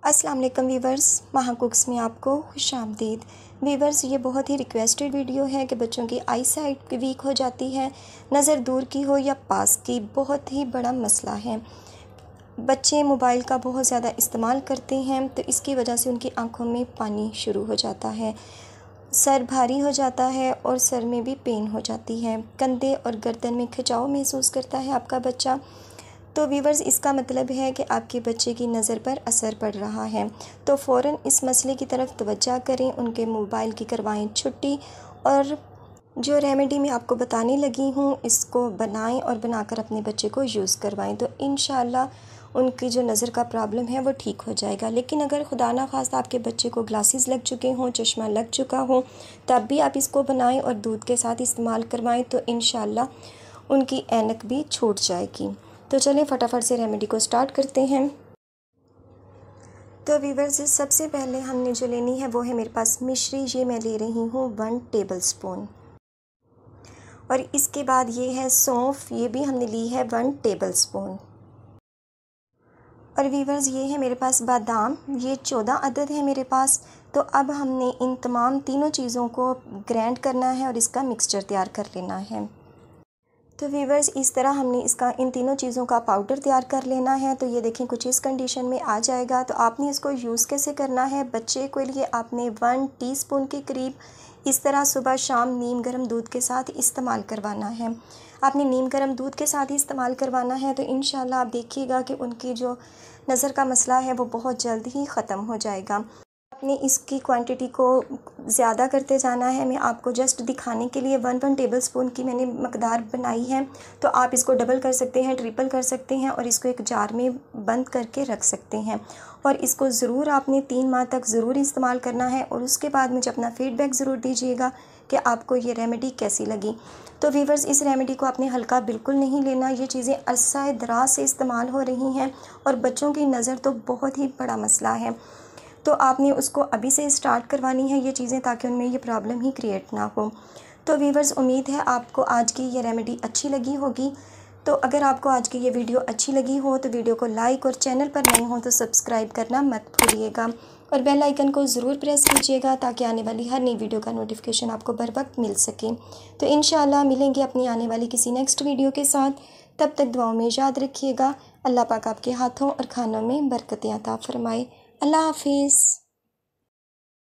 अस्सलाम वालेकुम वीवर्स, माहा कुक्स में आपको खुशामदीद। वीवर्स, ये बहुत ही रिक्वेस्टेड वीडियो है कि बच्चों की आई साइट वीक हो जाती है, नज़र दूर की हो या पास की, बहुत ही बड़ा मसला है। बच्चे मोबाइल का बहुत ज़्यादा इस्तेमाल करते हैं तो इसकी वजह से उनकी आंखों में पानी शुरू हो जाता है, सर भारी हो जाता है और सर में भी पेन हो जाती है, कंधे और गर्दन में खिंचाव महसूस करता है आपका बच्चा। तो वीवर्स, इसका मतलब है कि आपके बच्चे की नज़र पर असर पड़ रहा है। तो फ़ौरन इस मसले की तरफ तवज्जो करें, उनके मोबाइल की करवाएं छुट्टी और जो रेमेडी मैं आपको बताने लगी हूँ इसको बनाएं और बनाकर अपने बच्चे को यूज़ करवाएं तो इंशाल्लाह उनकी जो नज़र का प्रॉब्लम है वो ठीक हो जाएगा। लेकिन अगर खुदा ना खास्ता आपके बच्चे को ग्लासेस लग चुके हों, चश्मा लग चुका हो, तब भी आप इसको बनाएं और दूध के साथ इस्तेमाल करवाएं तो इंशाल्लाह उनकी ऐनक भी छूट जाएगी। तो चलें फटाफट से रेमेडी को स्टार्ट करते हैं। तो वीवर्स, सबसे पहले हमने जो लेनी है वो है मेरे पास मिश्री। ये मैं ले रही हूँ 1 टेबलस्पून। और इसके बाद ये है सौंफ, ये भी हमने ली है 1 टेबलस्पून। और वीवर्स, ये है मेरे पास बादाम, ये 14 अदद है मेरे पास। तो अब हमने इन तमाम तीनों चीज़ों को ग्राइंड करना है और इसका मिक्सचर तैयार कर लेना है। तो वीवर्स, इस तरह हमने इसका इन तीनों चीज़ों का पाउडर तैयार कर लेना है। तो ये देखें कुछ इस कंडीशन में आ जाएगा। तो आपने इसको यूज़ कैसे करना है, बच्चे के लिए आपने 1 टीस्पून के करीब इस तरह सुबह शाम नीम गर्म दूध के साथ इस्तेमाल करवाना है। आपने नीम गर्म दूध के साथ ही इस्तेमाल करवाना है तो इंशाल्लाह आप देखिएगा कि उनकी जो नज़र का मसला है वो बहुत जल्द ही ख़त्म हो जाएगा। आपने इसकी क्वांटिटी को ज़्यादा करते जाना है। मैं आपको जस्ट दिखाने के लिए 1 टेबलस्पून की मैंने मकदार बनाई है। तो आप इसको डबल कर सकते हैं, ट्रिपल कर सकते हैं और इसको एक जार में बंद करके रख सकते हैं। और इसको ज़रूर आपने 3 माह तक ज़रूर इस्तेमाल करना है और उसके बाद मुझे अपना फ़ीडबैक ज़रूर दीजिएगा कि आपको ये रेमेडी कैसी लगी। तो वीवर्स, इस रेमेडी को आपने हल्का बिल्कुल नहीं लेना। ये चीज़ें अरसा दराज से इस्तेमाल हो रही हैं और बच्चों की नज़र तो बहुत ही बड़ा मसला है। तो आपने उसको अभी से स्टार्ट करवानी है ये चीज़ें, ताकि उनमें ये प्रॉब्लम ही क्रिएट ना हो। तो वीवर्स, उम्मीद है आपको आज की ये रेमेडी अच्छी लगी होगी। तो अगर आपको आज की ये वीडियो अच्छी लगी हो तो वीडियो को लाइक और चैनल पर नए हो तो सब्सक्राइब करना मत भूलिएगा और बेल आइकन को ज़रूर प्रेस कीजिएगा ताकि आने वाली हर नई वीडियो का नोटिफिकेशन आपको बर वक्त मिल सके। तो इंशाल्लाह मिलेंगे अपनी आने वाली किसी नेक्स्ट वीडियो के साथ। तब तक दुआओं में याद रखिएगा। अल्लाह पाक आपके हाथों और खानों में बरकतें अता फरमाए। अल्लाह हाफिज़।